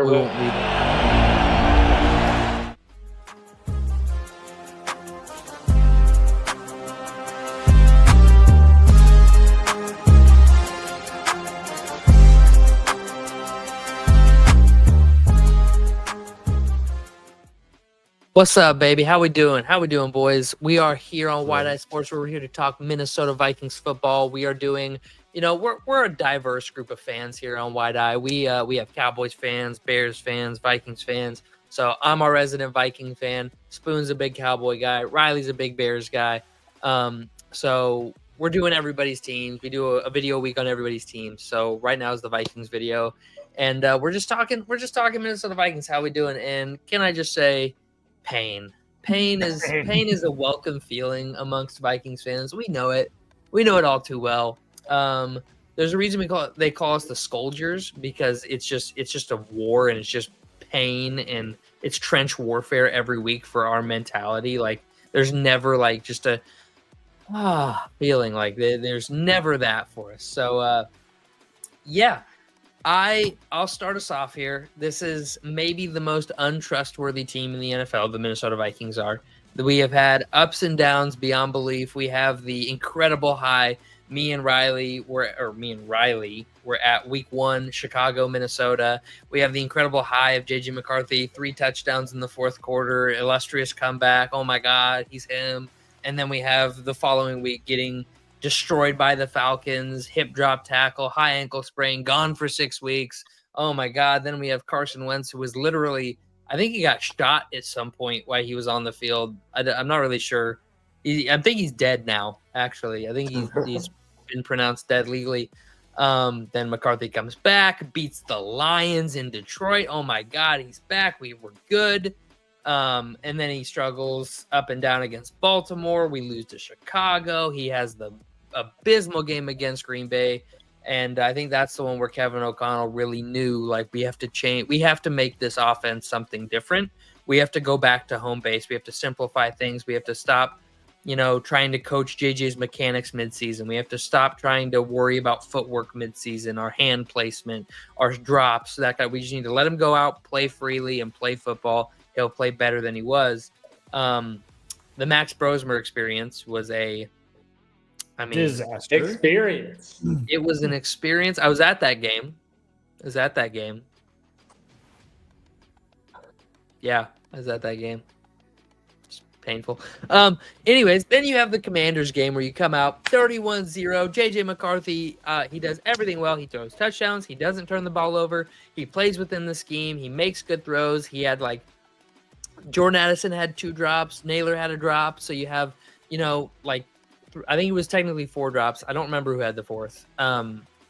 we won't read it. What's up, baby? How we doing? How we doing, boys? We are here on Wide Eye Sports. We're here to talk Minnesota Vikings football. We are doing, we're a diverse group of fans here on Wide Eye. We have Cowboys fans, Bears fans, Vikings fans. So I'm our resident Viking fan. Spoon's a big Cowboy guy. Riley's a big Bears guy. So we're doing everybody's teams. We do a video a week on everybody's teams. So right now is the Vikings video, and we're just talking Minnesota Vikings. How we doing? And can I just say, pain is a welcome feeling amongst Vikings fans. We know it all too well. There's a reason they call us the Scolders, because it's just a war, and it's just pain, and it's trench warfare every week for our mentality. Like, there's never like just a feeling. Like, there's never that for us. So yeah. I'll start us off here. This is maybe the most untrustworthy team in the NFL, the Minnesota Vikings are. We have had ups and downs beyond belief. We have the incredible high. Me and Riley were at week 1, Chicago, Minnesota. We have the incredible high of JJ McCarthy, 3 touchdowns in the fourth quarter, illustrious comeback. Oh my God, he's him. And then we have the following week getting destroyed by the Falcons, hip drop tackle, high ankle sprain, gone for 6 weeks. Oh my God. Then we have Carson Wentz, who was literally, I think he got shot at some point while he was on the field. I'm not really sure. I think he's dead now, actually. I think he's been pronounced dead legally. Then McCarthy comes back, beats the Lions in Detroit. Oh my God, he's back. We were good. And then he struggles up and down against Baltimore. We lose to Chicago. He has the abysmal game against Green Bay. And I think that's the one where Kevin O'Connell really knew, like, we have to change. We have to make this offense something different. We have to go back to home base. We have to simplify things. We have to stop, trying to coach JJ's mechanics midseason. We have to stop trying to worry about footwork midseason, our hand placement, our drops, that guy. We just need to let him go out, play freely, and play football. He'll play better than he was. The Max Brosmer experience was disaster. Experience. It was an experience. I was at that game. Yeah, I was at that game. It's painful. Anyways, then you have the Commanders game where you come out 31-0. JJ McCarthy, he does everything well. He throws touchdowns. He doesn't turn the ball over. He plays within the scheme. He makes good throws. He had Jordan Addison had 2 drops. Naylor had a drop. So you have, I think it was technically 4 drops. I don't remember who had the 4th.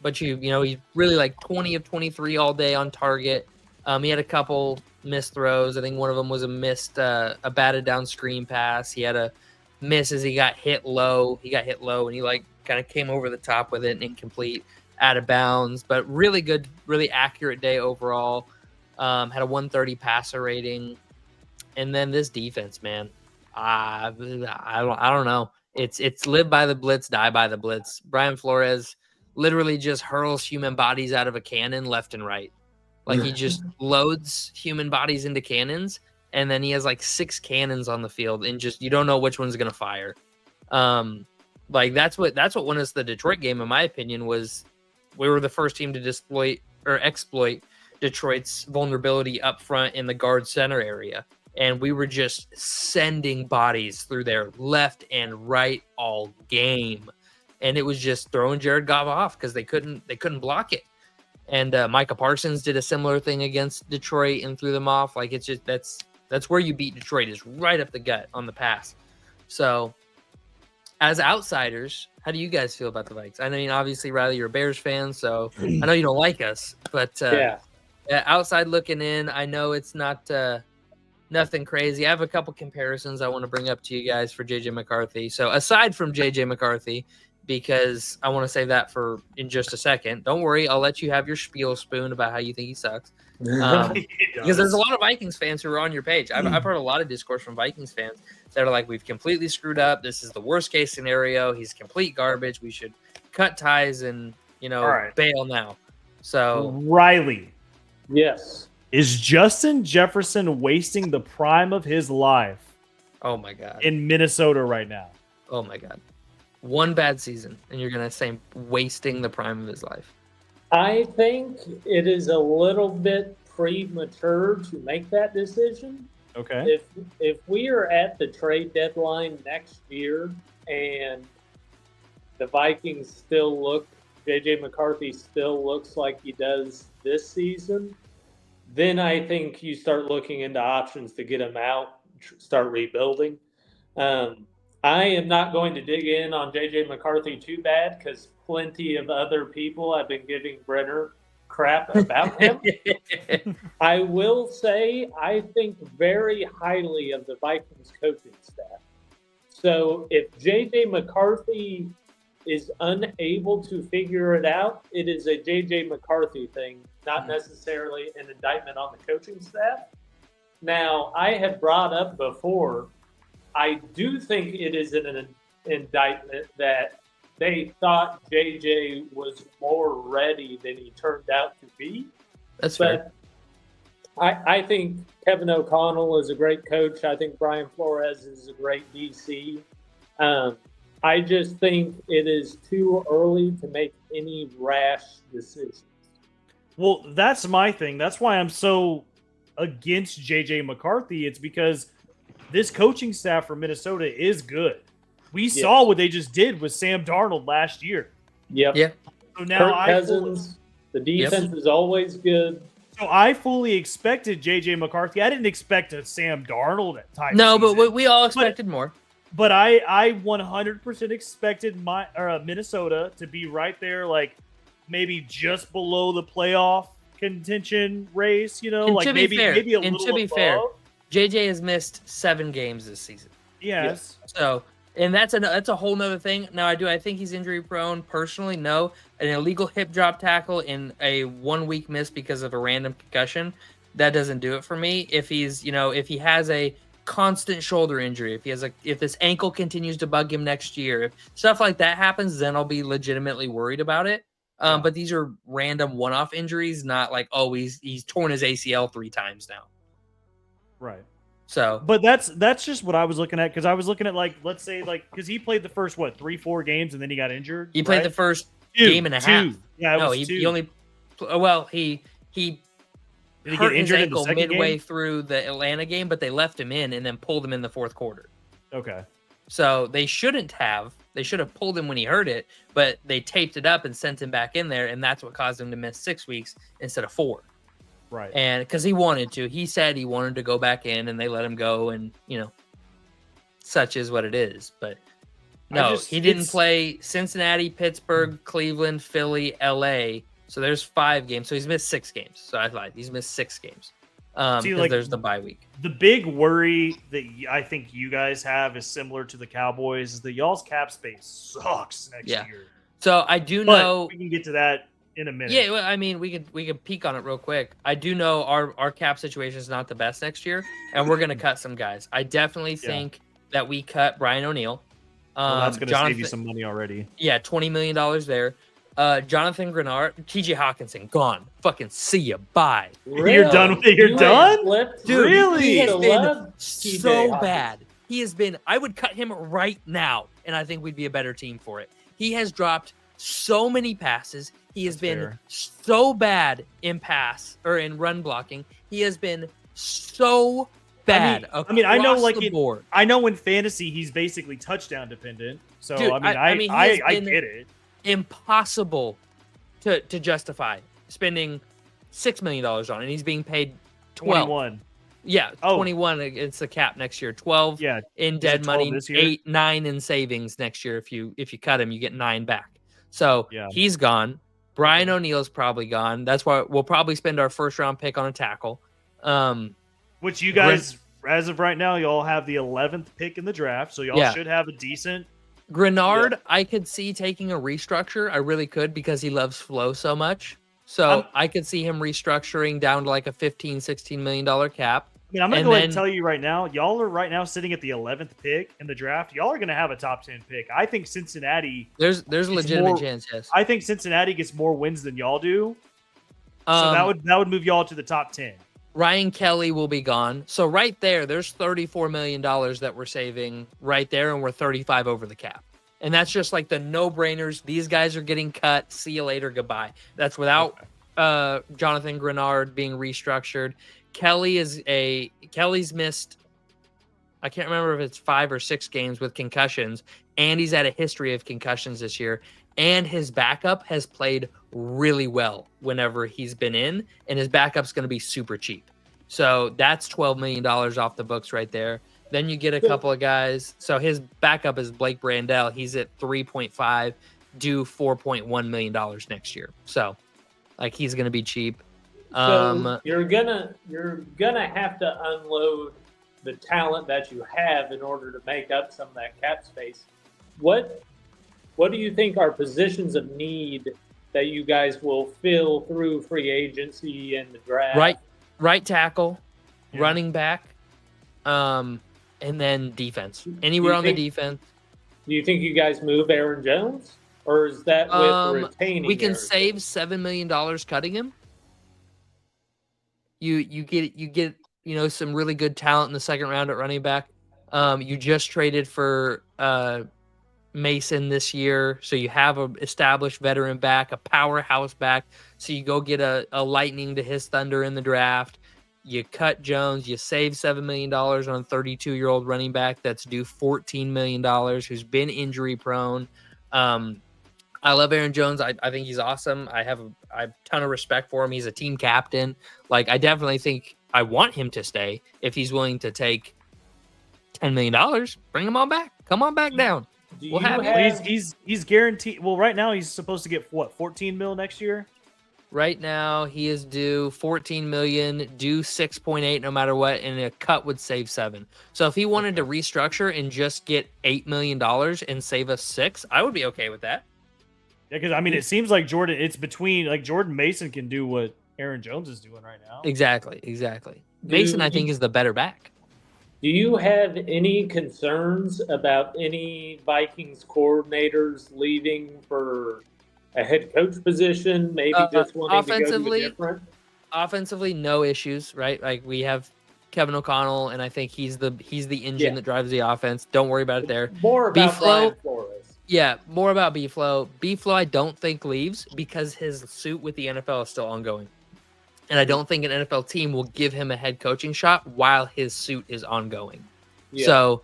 But he's really 20 of 23 all day on target. He had a couple missed throws. I think one of them was a batted down screen pass. He had a miss as he got hit low. And he kind of came over the top with it, incomplete, out of bounds. But really good, really accurate day overall. Had a 130 passer rating. And then this defense, man, I don't know. It's live by the blitz, die by the blitz. Brian Flores literally just hurls human bodies out of a cannon left and right. He just loads human bodies into cannons, and then he has 6 cannons on the field, and just you don't know which one's gonna fire. That's what won us the Detroit game, in my opinion. Was we were the first team to exploit Detroit's vulnerability up front in the guard center area. And we were just sending bodies through there left and right all game. And it was just throwing Jared Goff off because they couldn't block it. And Micah Parsons did a similar thing against Detroit and threw them off. It's just that's where you beat Detroit, is right up the gut on the pass. So as outsiders, how do you guys feel about the Vikes? I mean, obviously, Riley, you're a Bears fan, so I know you don't like us. But outside looking in, I know it's not nothing crazy. I have a couple comparisons I want to bring up to you guys for JJ McCarthy. So aside from JJ McCarthy, because I want to save that for in just a second. Don't worry, I'll let you have your spiel, Spoon, about how you think he sucks. Because there's a lot of Vikings fans who are on your page. I've heard a lot of discourse from Vikings fans that are like, we've completely screwed up. This is the worst case scenario. He's complete garbage. We should cut ties and bail now. So Riley, yes, Is Justin Jefferson wasting the prime of his life Oh my God. in Minnesota right now? Oh my God. One bad season, and you're gonna say wasting the prime of his life. I think it is a little bit premature to make that decision. Okay. If we are at the trade deadline next year and the Vikings still look, JJ McCarthy still looks like he does this season, then I think you start looking into options to get him out, start rebuilding. Um, I am not going to dig in on JJ McCarthy too bad because plenty of other people have been giving Brenner crap about him. I will say I think very highly of the Vikings coaching staff. So if JJ McCarthy is unable to figure it out, it is a JJ McCarthy thing, not necessarily an indictment on the coaching staff. Now, I have brought up before, I do think it is an indictment that they thought JJ was more ready than he turned out to be. That's fair. But I think Kevin O'Connell is a great coach. I think Brian Flores is a great DC. I just think it is too early to make any rash decisions. Well, that's my thing. That's why I'm so against JJ McCarthy. It's because this coaching staff for Minnesota is good. We saw what they just did with Sam Darnold last year. Yep. Yeah. So now Cousins, the defense is always good. So I fully expected JJ McCarthy. I didn't expect a Sam Darnold type. No, but we all expected more. But I 100% expected Minnesota to be right there, like maybe just below the playoff contention race. You know, and like maybe a little above. To be fair, JJ has missed 7 games this season. Yes. So, and that's a whole nother thing. Now, I think he's injury prone. Personally, no. An illegal hip drop tackle in a 1 week miss because of a random concussion, that doesn't do it for me. If he's, if he has a constant shoulder injury, if this ankle continues to bug him next year, if stuff like that happens, then I'll be legitimately worried about it. But these are random one-off injuries, not like, oh, he's torn his ACL 3 times now. Right. So, but that's just what I was looking at, because I was looking at, like, let's say, like, because he played the first 3-4 games and then he got injured. He played the first game and a half. Yeah, no, he only. Well, he did he hurt get injured his ankle in the midway game? through the Atlanta game, but they left him in and then pulled him in the 4th quarter. Okay. So they should have pulled him when he hurt it, but they taped it up and sent him back in there, and that's what caused him to miss 6 weeks instead of 4. Right. And because he wanted to, he said he wanted to go back in, and they let him go, and such is what it is. But no, he didn't play Cincinnati, Pittsburgh, Cleveland, Philly, LA. So there's 5 games. So he's missed 6 games. So I lied. He's missed 6 games. Because there's the bye week. The big worry that I think you guys have is similar to the Cowboys, is that y'all's cap space sucks next year. So I do know we can get to that in a minute. Yeah, well, I mean, we could peek on it real quick. I do know our cap situation is not the best next year, and we're gonna cut some guys. I definitely think that we cut Brian O'Neill. That's gonna save you some money already. Yeah, $20 million there. Jonathan Grenard, TJ Hawkinson, gone. Fucking see ya. Bye. Really? You're done with it? You're done? Dude, really? He has been so bad. He has been, I would cut him right now, and I think we'd be a better team for it. He has dropped so many passes. He has been so bad in pass or in run blocking. He has been so bad. I know, like, the board. I know in fantasy he's basically touchdown dependent. So Dude, I get it. Impossible to justify spending $6 million on, and he's being paid 21. Yeah, 21 against the cap next year. 12 in dead money, 8, 9 in savings next year. If you cut him, you get 9 back. So he's gone. Brian O'Neill's probably gone. That's why we'll probably spend our 1st round pick on a tackle. Which you guys, as of right now, y'all have the 11th pick in the draft, so y'all should have a decent. Grenard, I could see taking a restructure. I really could, because he loves flow so much. So I could see him restructuring down to like a $15-16 million cap. I mean, I'm going to go ahead and tell you right now, y'all are right now sitting at the 11th pick in the draft. Y'all are going to have a top 10 pick. I think Cincinnati. There's a legitimate chance, yes. I think Cincinnati gets more wins than y'all do. So that would move y'all to the top 10. Ryan Kelly will be gone. So right there's $34 million that we're saving right there, and we're 35 over the cap. And that's just like the no-brainers. These guys are getting cut. See you later. Goodbye. That's without Jonathan Grenard being restructured. Kelly's missed, I can't remember if it's 5 or 6 games with concussions, and he's had a history of concussions this year. And his backup has played really well whenever he's been in, and his backup's going to be super cheap. So that's $12 million off the books right there. Then you get a couple of guys. So his backup is Blake Brandel. He's at 3.5, due $4.1 million next year. So, like, he's going to be cheap. So you're gonna have to unload the talent that you have in order to make up some of that cap space. What do you think are positions of need that you guys will fill through free agency and the draft? Right tackle, running back, and then defense. Anywhere on the defense. Do you think you guys move Aaron Jones, or is that with retaining? We can Aaron save Jones? $7 million cutting him. You get some really good talent in the second round at running back. You just traded for Mason this year, so you have an established veteran back, a powerhouse back. So you go get a lightning to his thunder in the draft. You cut Jones, you save $7 million on a 32-year-old running back that's due $14 million, who's been injury prone. I love Aaron Jones. I think he's awesome. I have a ton of respect for him. He's a team captain. Like, I definitely think I want him to stay if he's willing to take $10 million. Bring him on back. Come on back down. We'll have he's guaranteed. Well, right now he's supposed to get what, 14 mil next year? Right now he is due 14 million, due 6.8 no matter what, and a cut would save 7. So if he wanted to restructure and just get $8 million and save us 6, I would be okay with that. Yeah, because I mean, it seems like it's between, like, Jordan Mason can do what Aaron Jones is doing right now. Exactly. Mason, I think, is the better back. Do you have any concerns about any Vikings coordinators leaving for a head coach position? Maybe just wanting to go do different? Offensively, no issues, right? Like, we have Kevin O'Connell, and I think he's the engine that drives the offense. Don't worry about it there. More about Brian Flores. Yeah, more about B-Flow. B-Flow, I don't think leaves because his suit with the NFL is still ongoing. And I don't think an NFL team will give him a head coaching shot while his suit is ongoing. Yeah. So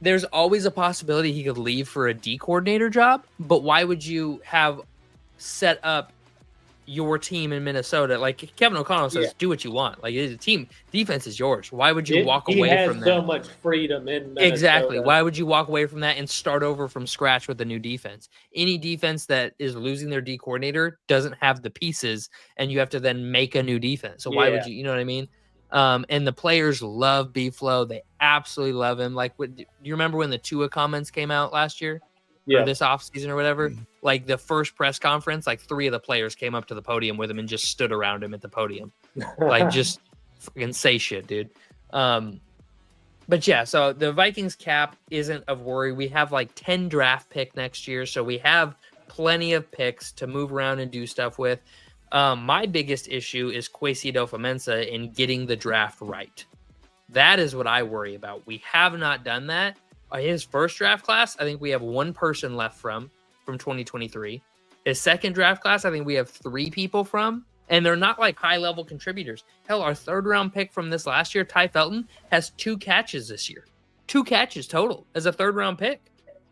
there's always a possibility he could leave for a D coordinator job, but why would you have set up your team in Minnesota? Like Kevin O'Connell says, do what you want. Like, the team defense is yours. Why would you walk away from that? He has so much freedom in Minnesota. Exactly. Why would you walk away from that and start over from scratch with a new defense? Any defense that is losing their D coordinator doesn't have the pieces, and you have to then make a new defense. So why would you know what I mean? And the players love B-Flow. They absolutely love him. Like, do you remember when the Tua comments came out last year? Or this offseason or whatever? Like, the first press conference, like 3 of the players came up to the podium with him and just stood around him at the podium. Like, just fucking say shit, dude. But yeah, so the Vikings cap isn't of worry. We have like 10 draft pick next year, so we have plenty of picks to move around and do stuff with. My biggest issue is Kwesi Adofo-Mensah in getting the draft right. That is what I worry about. We have not done that. His first draft class, I think we have 1 person left from 2023. His second draft class, I think we have 3 people from, and they're not like high-level contributors. Hell, our third-round pick from this last year, Ty Felton, has 2 catches this year. 2 catches total as a third-round pick.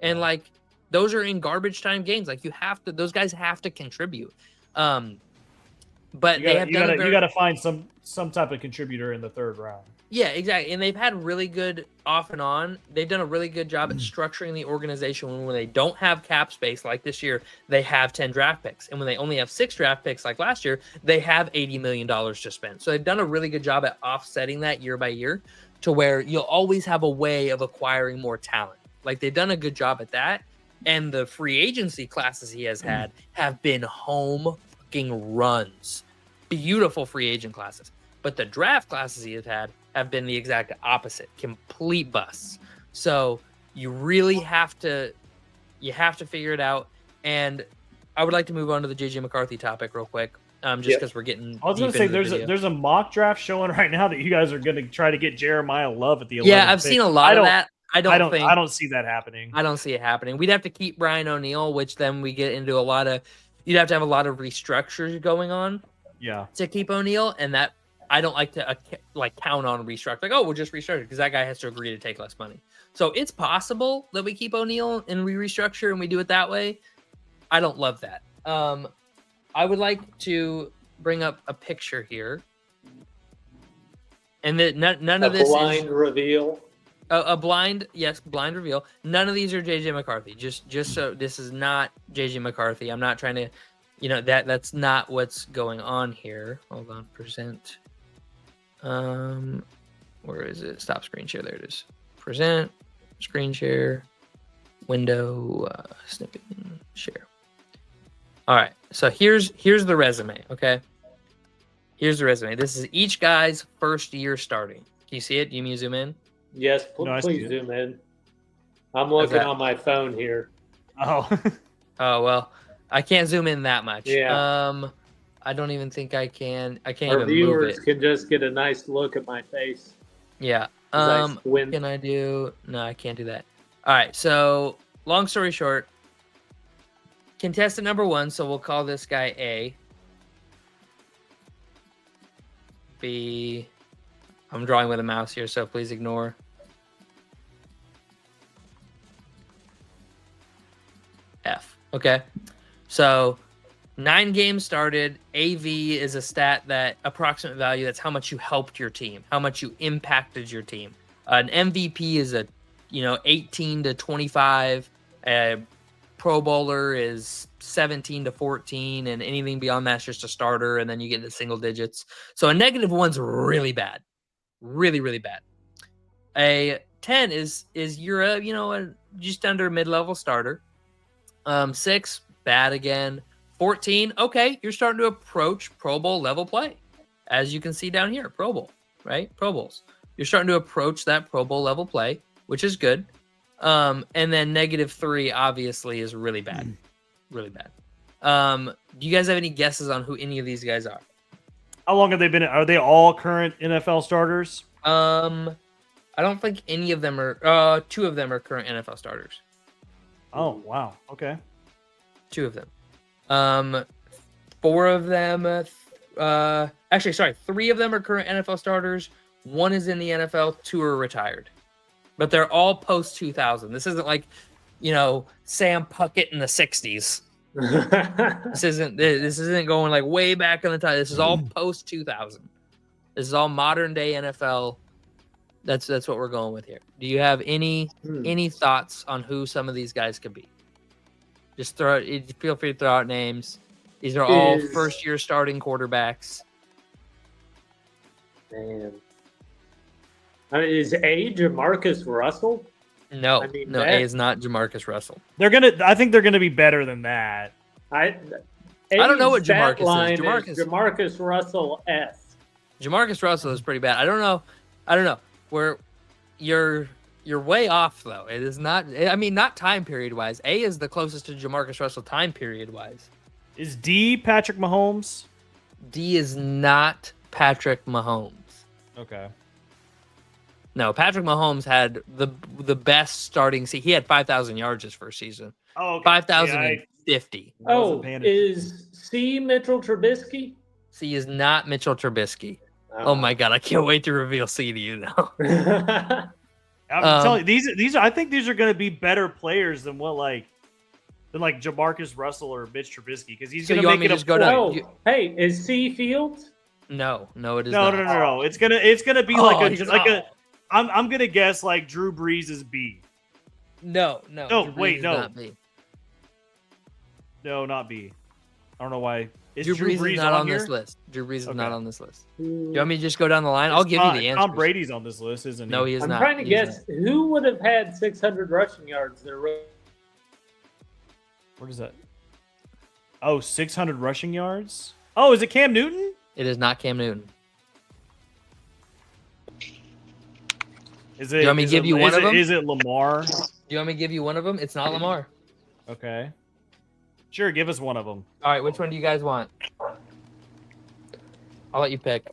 And, like, those are in garbage time games. Like, those guys have to contribute. But you got to find some type of contributor in the third round. Yeah, exactly. And they've had really good off and on. They've done a really good job at structuring the organization. When they don't have cap space like this year, they have 10 draft picks. And when they only have 6 draft picks like last year, they have $80 million to spend. So they've done a really good job at offsetting that year by year to where you'll always have a way of acquiring more talent. Like, they've done a good job at that. And the free agency classes he has had have been home fucking runs. Beautiful free agent classes. But the draft classes he has had have been the exact opposite, complete busts. So you really have to figure it out. And I would like to move on to the JJ McCarthy topic real quick. just because we're getting. I was going to say there's a mock draft showing right now that you guys are going to try to get Jeremiah Love at the 11th. Yeah, I've seen a lot of that. I don't see that happening. I don't see it happening. We'd have to keep Brian O'Neill, which then we get into a lot of. You'd have to have a lot of restructures going on. Yeah. To keep O'Neill, and that I don't like to count on restructure. Like, oh, we'll just restructure because that guy has to agree to take less money. So it's possible that we keep O'Neill and we restructure and we do it that way. I don't love that. I would like to bring up a picture here, and that none of this blind reveal. A blind reveal. None of these are JJ McCarthy. Just so this is not JJ McCarthy. I'm not trying to, that's not what's going on here. Hold on, present. Where is it? Stop screen share. There it is. Present, screen share, window, snippet, share. All right. So here's the resume. Okay. Here's the resume. This is each guy's first year starting. Can you see it? Do you mean zoom in? Yes, please zoom in. I'm looking on my phone here. Oh. Oh well, I can't zoom in that much. Yeah. I don't even think I can. I can't Our even move viewers it. can just get a nice look at my face. Yeah. Nice Can I do? No, I can't do that. All right. So long story short, contestant number 1. So we'll call this guy A. B. I'm drawing with a mouse here, so please ignore. F. Okay. So 9 games started. AV is a stat that approximate value. That's how much you helped your team, how much you impacted your team. An MVP is 18 to 25. A Pro Bowler is 17 to 14, and anything beyond that's just a starter, and then you get into single digits. So a -1's really bad, really, really bad. A 10 is you're a just under mid-level starter. 6, bad again. 14, okay, you're starting to approach Pro Bowl level play. As you can see down here, Pro Bowl, right? Pro Bowls. You're starting to approach that Pro Bowl level play, which is good. And then -3 obviously is really bad. Really bad. Do you guys have any guesses on who any of these guys are? How long have they been? Are they all current NFL starters? I don't think any of them are 2 of them are current NFL starters. Oh, wow. Okay. 2 of them. 4 of them, actually, sorry, 3 of them are current NFL starters. 1 is in the NFL, 2 are retired. But they're all post 2000. This isn't like, Sam Puckett in the 60s. This isn't going like way back in the time. This is all post 2000. This is all modern day NFL. That's what we're going with here. Do you have any thoughts on who some of these guys could be? Just feel free to throw out names. These are all first year starting quarterbacks. Man. Is A Jamarcus Russell? No, A is not Jamarcus Russell. I think they're gonna be better than that. I don't know what Jamarcus is. Jamarcus Russell S. Jamarcus Russell is pretty bad. I don't know. Where you're way off though. It is not. I mean, not time period wise. A is the closest to Jamarcus Russell time period wise. Is D Patrick Mahomes? D is not Patrick Mahomes. Okay. No, Patrick Mahomes had the best starting season. He had 5,000 yards his first season. Oh, okay. 5,050. Oh, is C Mitchell Trubisky? C is not Mitchell Trubisky. Oh my God, I can't wait to reveal C to you now. I'm telling you, these are. I think these are going to be better players than Jamarcus Russell or Mitch Trubisky because he's going to make it a. Hey, is C Fields? No, it is not. No. It's gonna be I'm gonna guess like Drew Brees is B. No. Wait, no. Not B. No, not B. I don't know why. Is Drew Brees not on this list? Drew Brees is not on this list. Do you want me to just go down the line? I'll give you the answer. Tom Brady's on this list, isn't he? No, he is not. I'm trying to guess who would have had 600 rushing yards. What is that? Oh, 600 rushing yards? Oh, is it Cam Newton? It is not Cam Newton. Do you want me to give you one of them? Is it Lamar? Do you want me to give you one of them? It's not Lamar. Okay. Sure, give us one of them. All right, which one do you guys want? I'll let you pick.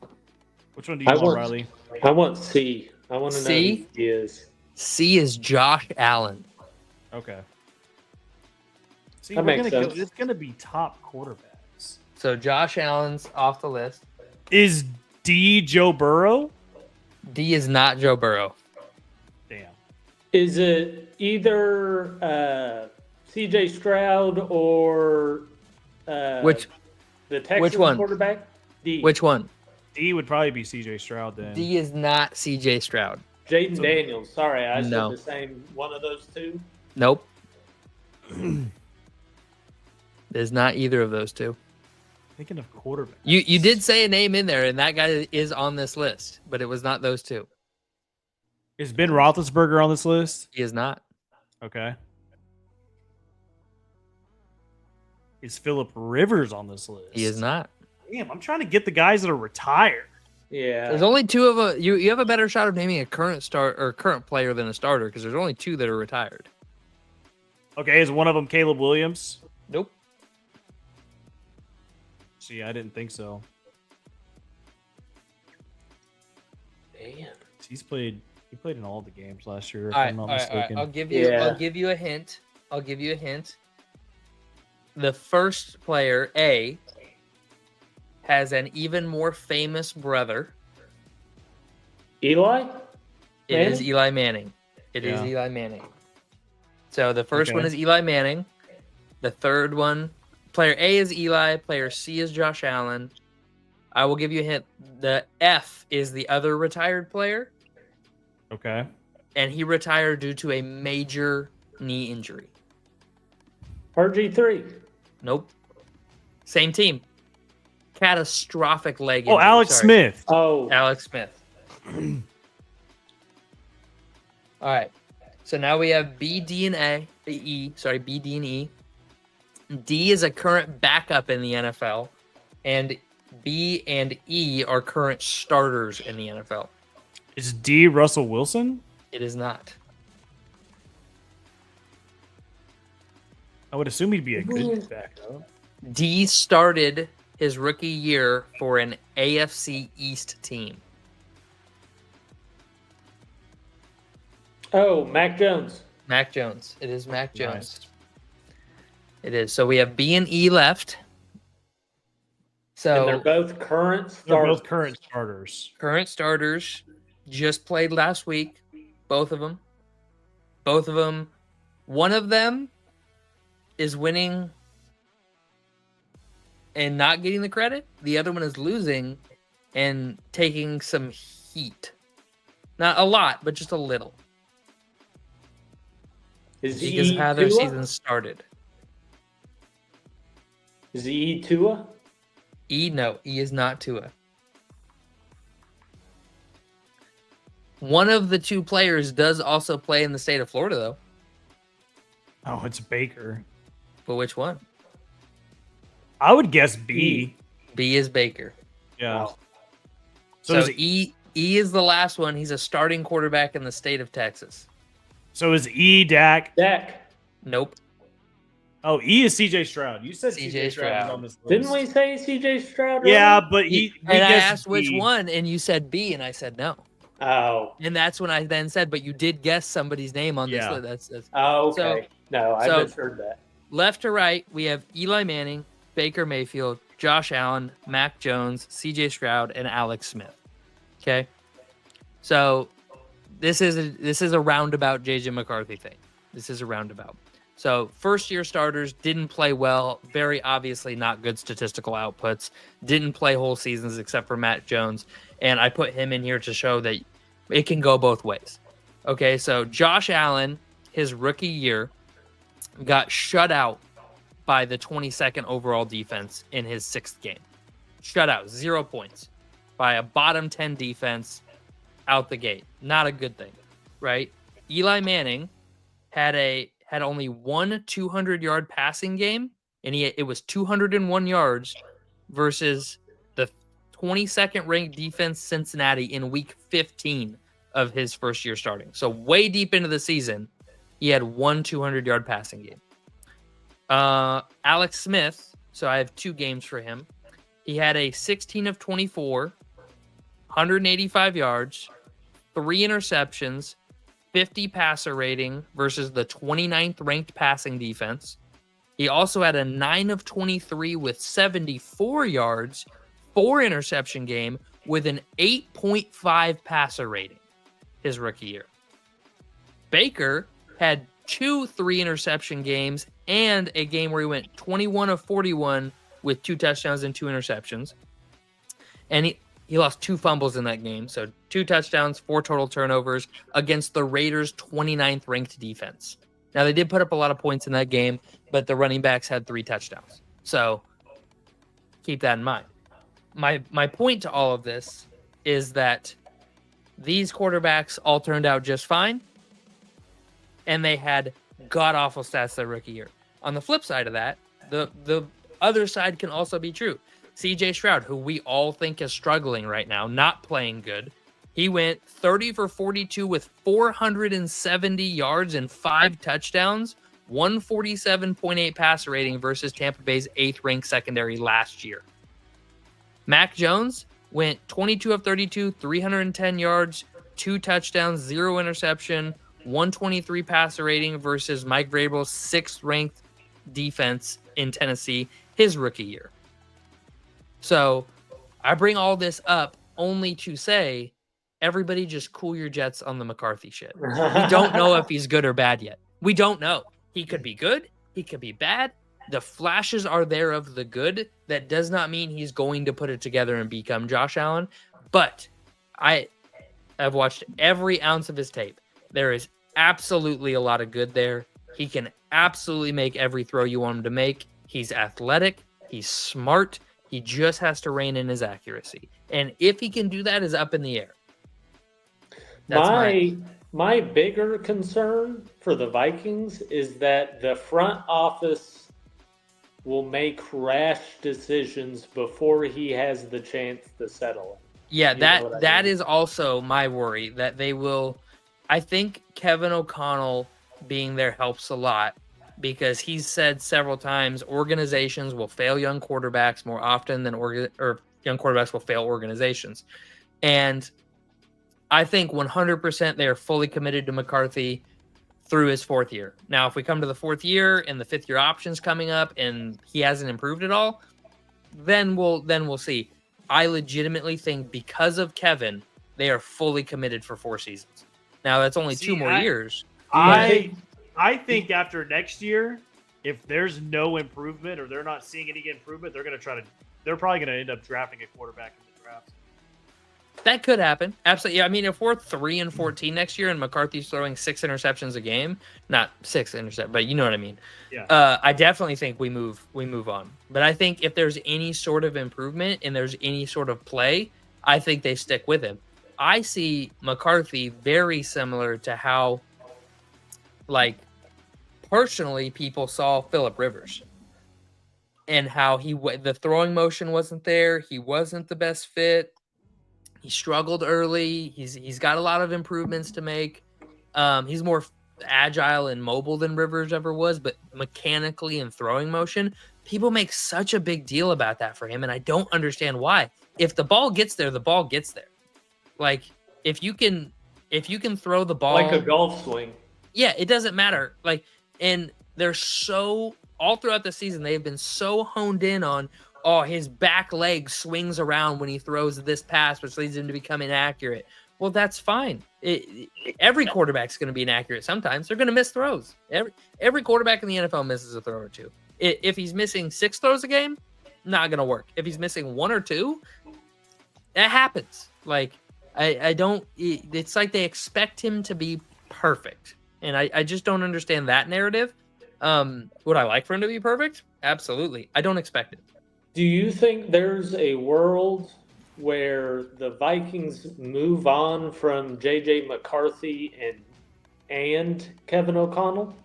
Which one do you want, Riley? I want C. I want to know who C? he is. C is Josh Allen. Okay. See, That we're makes gonna go. sense. It's gonna be top quarterbacks. So Josh Allen's off the list. Is D Joe Burrow? D is not Joe Burrow. Damn. Is it either C.J. Stroud or Which the Texas which one? quarterback? D. Which one? D would probably be C.J. Stroud then. D is not CJ Stroud. Jaden Daniels. Sorry, I No. said the same one of those two. Nope. There's not either of those two. Thinking of quarterbacks. You did say a name in there, and that guy is on this list, but it was not those two. Is Ben Roethlisberger on this list? He is not. Okay. Is Phillip Rivers on this list? He is not. Damn, I'm trying to get the guys that are retired. Yeah. There's only two of a. You have a better shot of naming a current current player than a starter because there's only two that are retired. Okay, is one of them Caleb Williams? Nope. See, I didn't think so. Man. He played in all the games last year, if All I'm right, not all right. mistaken. I'll give you. Yeah. I'll give you a hint. The first player, A, has an even more famous brother. Eli? It is Manning? Eli Manning. It is Yeah. Eli Manning. So the first Okay. one is Eli Manning. The third one, player A is Eli. Player C is Josh Allen. I will give you a hint. The F is the other retired player, Okay. and he retired due to a major knee injury. RG3. Nope. Same team. Catastrophic leg Oh, injury. Alex Sorry. Smith. Oh. Alex Smith. All right. So now we have B, D, and E. B, D, and E. D is a current backup in the NFL, and B and E are current starters in the NFL. Is D Russell Wilson? It is not. I would assume he'd be a good backup. D started his rookie year for an AFC East team. Oh, Mac Jones. Mac Jones. It is Mac Jones. Nice. It is. So we have B and E left. And they're So both current They're starters. both current starters. current starters just played last week. Both of them. Both of them. One of them is winning and not getting the credit. The other one is losing and taking some heat. Not a lot, but just a little. Is Because of he how their Tua? season started. Is he Tua? E, no. E is not Tua. One of the two players does also play in the state of Florida, though. Oh, it's Baker. But which one? I would guess B. B is Baker. Yeah. Wow. So is E is the last one. He's a starting quarterback in the state of Texas. So is E Dak? Dak. Nope. Oh, E is CJ Stroud. You said C.J. CJ Stroud was Stroud. on this list. Didn't we say C.J. Stroud? Yeah, earlier? but we And I guessed asked which B. one, and you said B, and I said no. Oh. And that's when I then said, but you did guess somebody's name on this Yeah. list. That's Oh, okay. No, I so- misheard that. left to right. We have Eli Manning, Baker Mayfield, Josh Allen, Mac Jones, C.J. Stroud, and Alex Smith. Okay, so this is a roundabout J.J. McCarthy thing. This is a roundabout. So first-year starters didn't play well. Very obviously not good statistical outputs. Didn't play whole seasons except for Matt Jones. And I put him in here to show that it can go both ways. Okay, so Josh Allen, his rookie year, got shut out by the 22nd overall defense in his 6th game. Shut out, 0 points by a bottom 10 defense out the gate. Not a good thing, right? Eli Manning had only one 200-yard passing game, and it was 201 yards versus the 22nd ranked defense Cincinnati in week 15 of his first year starting. So way deep into the season, he had one 200-yard passing game. Alex Smith, so I have 2 games for him. He had a 16 of 24, 185 yards, 3 interceptions, 50 passer rating versus the 29th ranked passing defense. He also had a 9 of 23 with 74 yards, 4 interception game with an 8.5 passer rating his rookie year. Baker had 2 3 interception games and a game where he went 21 of 41 with 2 touchdowns and 2 interceptions. And he lost 2 fumbles in that game. So 2 touchdowns, 4 total turnovers against the Raiders' 29th ranked defense. Now, they did put up a lot of points in that game, but the running backs had 3 touchdowns. So keep that in mind. My point to all of this is that these quarterbacks all turned out just fine, and they had god-awful stats their rookie year. On the flip side of that, the other side can also be true. CJ Stroud, who we all think is struggling right now, not playing good, he went 30 for 42 with 470 yards and 5 touchdowns, 147.8 passer rating versus Tampa Bay's 8th-ranked secondary last year. Mac Jones went 22 of 32, 310 yards, 2 touchdowns, 0 interception, 123 passer rating versus Mike Vrabel's 6th-ranked defense in Tennessee, his rookie year. So I bring all this up only to say, everybody just cool your jets on the McCarthy shit. We don't know if he's good or bad yet. We don't know. He could be good. He could be bad. The flashes are there of the good. That does not mean he's going to put it together and become Josh Allen. But I've watched every ounce of his tape. There is absolutely a lot of good there. He can absolutely make every throw you want him to make. He's athletic. He's smart. He just has to rein in his accuracy. And if he can do that, is up in the air. My bigger concern for the Vikings is that the front office will make rash decisions before he has the chance to settle it. Yeah, that is also my worry, that they will. I think Kevin O'Connell being there helps a lot, because he's said several times organizations will fail young quarterbacks more often than young quarterbacks will fail organizations. And I think 100% they are fully committed to McCarthy through his 4th year. Now, if we come to the 4th year and the 5th-year option's coming up and he hasn't improved at all, then we'll see. I legitimately think because of Kevin, they are fully committed for 4 seasons. Now, that's only 2 more years. I think after next year, if there's no improvement or they're not seeing any improvement, they're probably going to end up drafting a quarterback in the draft. That could happen. Absolutely. Yeah, I mean, if we're 3-14 next year and McCarthy's throwing 6 interceptions a game, not 6 interceptions, but you know what I mean. Yeah. I definitely think we move on. But I think if there's any sort of improvement and there's any sort of play, I think they stick with him. I see McCarthy very similar to how, like, personally, people saw Phillip Rivers and how the throwing motion wasn't there. He wasn't the best fit. He struggled early. He's got a lot of improvements to make. He's more agile and mobile than Rivers ever was, but mechanically and throwing motion, people make such a big deal about that for him, and I don't understand why. If the ball gets there, the ball gets there. Like, if you can throw the ball like a golf swing. Yeah, it doesn't matter. Like, and they're so all throughout the season, they've been so honed in on, his back leg swings around when he throws this pass, which leads him to become inaccurate. Well, that's fine. Every quarterback's going to be inaccurate sometimes. They're going to miss throws. Every quarterback in the NFL misses a throw or 2. If he's missing 6 throws a game, not going to work. If he's missing 1 or 2, that happens. Like, I don't. It's like they expect him to be perfect, and I just don't understand that narrative. Would I like for him to be perfect? Absolutely. I don't expect it. Do you think there's a world where the Vikings move on from J.J. McCarthy and Kevin O'Connell?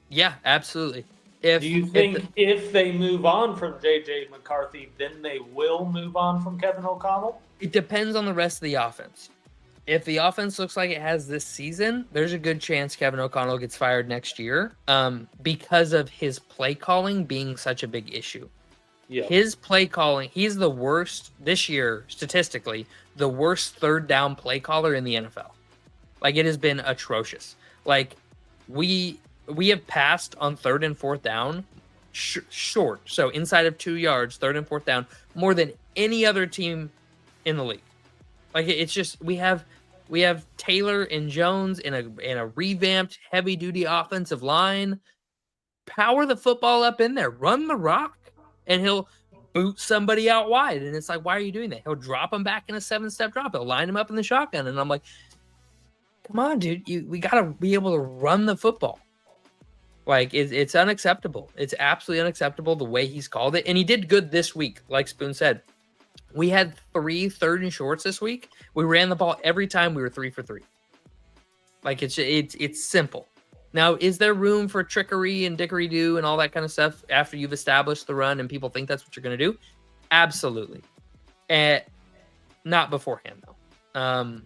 Yeah, absolutely. Do you think if they move on from J.J. McCarthy, then they will move on from Kevin O'Connell? It depends on the rest of the offense. If the offense looks like it has this season, there's a good chance Kevin O'Connell gets fired next year, because of his play calling being such a big issue. Yeah. His play calling, he's the worst this year, statistically, the worst third down play caller in the NFL. Like, it has been atrocious. Like, we have passed on third and fourth down short. So inside of 2 yards, third and fourth down, more than any other team in the league. Like, it's just we have Taylor and Jones in a revamped heavy duty offensive line. Power the football up in there, run the rock, and he'll boot somebody out wide. And it's like, why are you doing that? He'll drop him back in a 7-step drop. He'll line him up in the shotgun. And I'm like, come on, dude, we got to be able to run the football. Like, it's unacceptable. It's absolutely unacceptable the way he's called it. And he did good this week, like Spoon said. We had 3 third and shorts this week. We ran the ball every time. We were 3 for 3. Like, it's simple. Now, is there room for trickery and dickery-do and all that kind of stuff after you've established the run and people think that's what you're going to do? Absolutely. Not beforehand, though.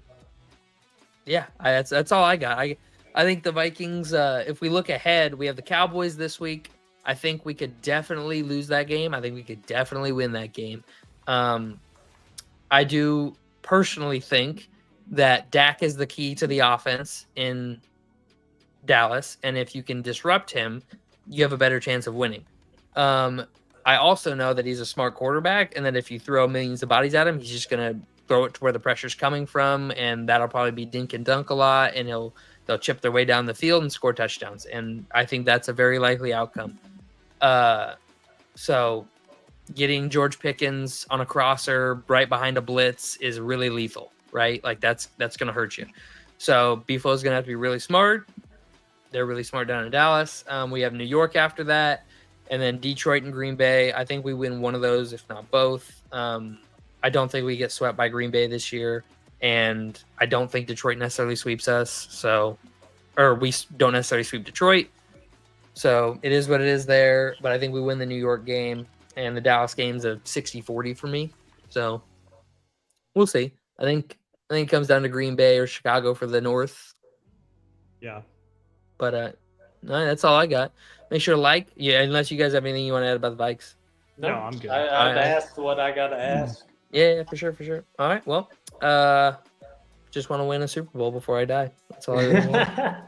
Yeah, that's all I got. I think the Vikings, if we look ahead, we have the Cowboys this week. I think we could definitely lose that game. I think we could definitely win that game. I do personally think that Dak is the key to the offense in Dallas, and if you can disrupt him, you have a better chance of winning. I also know that he's a smart quarterback, and that if you throw millions of bodies at him, he's just going to throw it to where the pressure's coming from, and that'll probably be dink and dunk a lot, and they'll chip their way down the field and score touchdowns, and I think that's a very likely outcome. So getting George Pickens on a crosser right behind a blitz is really lethal, right? Like, that's going to hurt you. So Beeflo's going to have to be really smart. They're really smart down in Dallas. We have New York after that, and then Detroit and Green Bay. I think we win one of those, if not both. I don't think we get swept by Green Bay this year, and I don't think Detroit necessarily sweeps us. Or we don't necessarily sweep Detroit. So it is what it is there, but I think we win the New York game, and the Dallas game's a 60-40 for me. So we'll see. I think it comes down to Green Bay or Chicago for the North. Yeah. But no, that's all I got. Make sure to unless you guys have anything you want to add about the Vikes. No, I'm good. I've asked what I got to ask. Yeah, for sure. All right, well, just want to win a Super Bowl before I die. That's all I really want.